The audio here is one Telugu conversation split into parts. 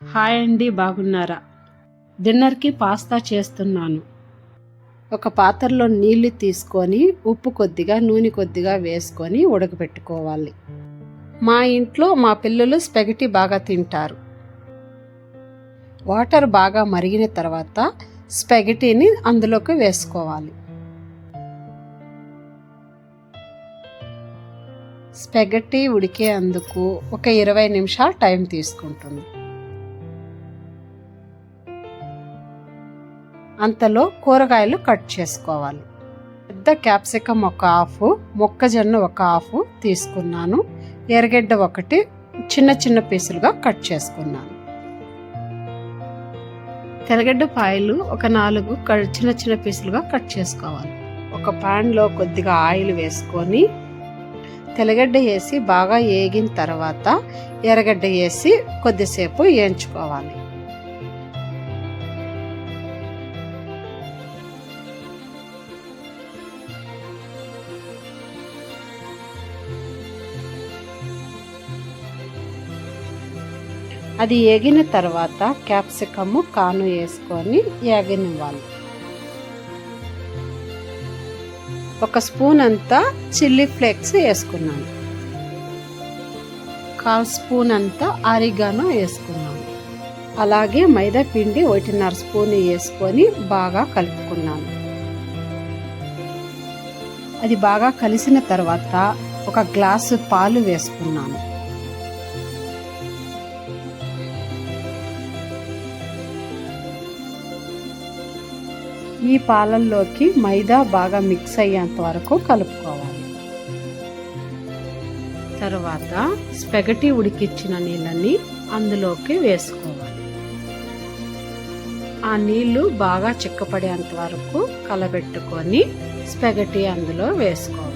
హాయ్ అండి, బాగున్నారా? డిన్నర్కి పాస్తా చేస్తున్నాను. ఒక పాత్రలో నీళ్లు తీసుకొని ఉప్పు కొద్దిగా నూనె కొద్దిగా వేసుకొని ఉడకబెట్టుకోవాలి. మా ఇంట్లో మా పిల్లలు స్పాగెటీ బాగా తింటారు. వాటర్ బాగా మరిగిన తర్వాత స్పాగెటీని అందులోకి వేసుకోవాలి. స్పాగెటీ ఉడికేందుకు ఒక 20 నిమిషాలు టైం తీసుకుంటుంది. అంతలో కూరగాయలు కట్ చేసుకోవాలి. పెద్ద క్యాప్సికమ్ ఒక హాఫ్, మొక్కజొన్న ఒక హాఫ్ తీసుకున్నాను. ఎర్రగడ్డ ఒకటి చిన్న చిన్న పీసులుగా కట్ చేసుకున్నాను. తెల్లగడ్డ పాయలు ఒక 4 చిన్న చిన్న పీసులుగా కట్ చేసుకోవాలి. ఒక ప్యాన్లో కొద్దిగా ఆయిల్ వేసుకొని తెల్లగడ్డ వేసి బాగా వేగిన తర్వాత ఎర్రగడ్డ వేసి కొద్దిసేపు వేయించుకోవాలి. అది వేగిన తర్వాత క్యాప్సికమ్ కాను వేసుకొని వేగనివ్వాలి. ఒక స్పూన్ అంతా చిల్లీ ఫ్లేక్స్ వేసుకున్నాను. 1/4 స్పూన్ అంతా ఆరిగానో వేసుకున్నాను. అలాగే మైదా పిండి 1.5 స్పూన్ వేసుకొని బాగా కలుపుకున్నాను. అది బాగా కలిసిన తర్వాత ఒక గ్లాసు పాలు వేసుకున్నాను. ఈ పాలల్లోకి మైదా బాగా మిక్స్ అయ్యేంత వరకు కలుపుకోవాలి. తర్వాత స్పాగెటీ ఉడికించిన నీళ్ళని అందులోకి వేసుకోవాలి. ఆ నీళ్లు బాగా చిక్కపడేంత వరకు కలబెట్టుకొని స్పాగెటీ అందులో వేసుకోవాలి.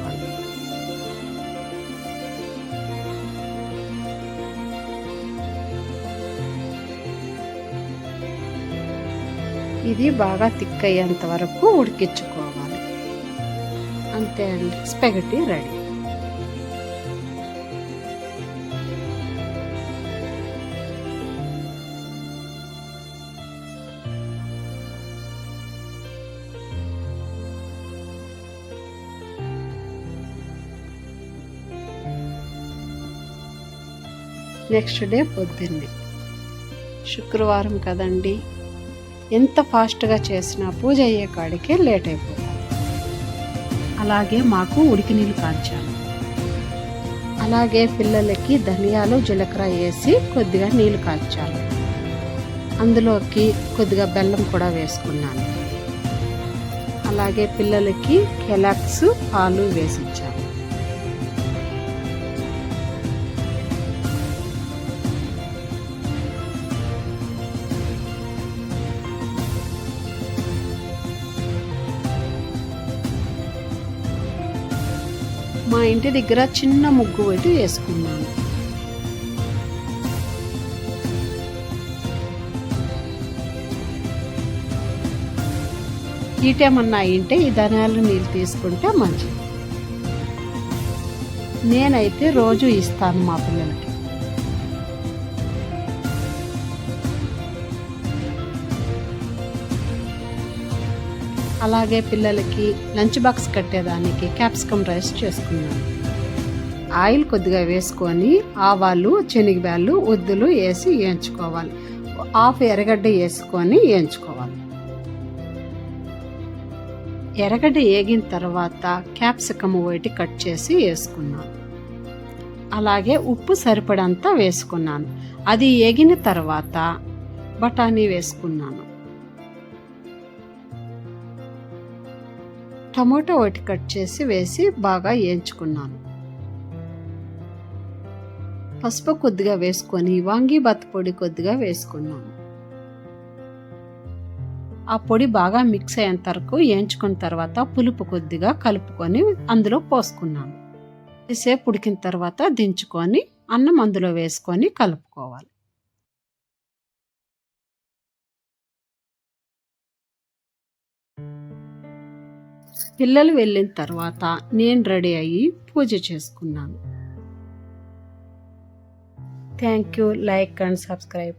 ఇది బాగా థిక్ అయ్యేంత వరకు ఉడికించుకోవాలి. అంతే అండి, స్పాగెటీ రెడీ. నెక్స్ట్ డే పొద్దున్నే, శుక్రవారం కదండి, ఎంత ఫాస్ట్గా చేసినా పూజ అయ్యే కాడికే లేట్ అయిపోతుంది. అలాగే మాకు ఉడికి నీళ్ళు కాంచాను. అలాగే పిల్లలకి ధనియాలు జీలకర్ర వేసి కొద్దిగా నీళ్ళు కాంచాను. అందులోకి కొద్దిగా బెల్లం కూడా వేసుకున్నాను. అలాగే పిల్లలకి కెలాక్స్ పాలు వేసిచ్చాను. మా ఇంటి దగ్గర చిన్న ముగ్గు పెట్టి వేసుకున్నాను. ఈటేమన్నా అయింటే ఈ ధనియాల నీళ్ళు తీసుకుంటే మంచిది. నేనైతే రోజు ఇస్తాను మా పిల్లలకి. అలాగే పిల్లలకి లంచ్ బాక్స్ కట్టేదానికి క్యాప్సికమ్ రైస్ చేసుకున్నాను. ఆయిల్ కొద్దిగా వేసుకొని ఆవాలు, శనగబ్యాళ్ళు, ఉద్దులు వేసి వేయించుకోవాలి. హాఫ్ ఎర్రగడ్డ వేసుకొని వేయించుకోవాలి. ఎర్రగడ్డ వేగిన తర్వాత క్యాప్సికమ్ ఒకటి కట్ చేసి వేసుకున్నాను. అలాగే ఉప్పు సరిపడంతా వేసుకున్నాను. అది వేగిన తర్వాత బఠానీ వేసుకున్నాను. టమోటా ఒకటి కట్ చేసి వేసి బాగా వేయించుకున్నాను. పసుపు కొద్దిగా వేసుకొని వాంగీబాత్ పొడి కొద్దిగా వేసుకున్నాను. ఆ పొడి బాగా మిక్స్ అయ్యేంత వరకు వేయించుకున్న తర్వాత పులుపు కొద్దిగా కలుపుకొని అందులో పోసుకున్నాను. కొద్దిసేపు ఉడికిన తర్వాత దించుకొని అన్నం అందులో వేసుకొని కలుపుకోవాలి. పిల్లలు వెళ్ళిన తర్వాత నేను రెడీ అయ్యి పూజ చేసుకున్నాను. Thank you. Like and subscribe.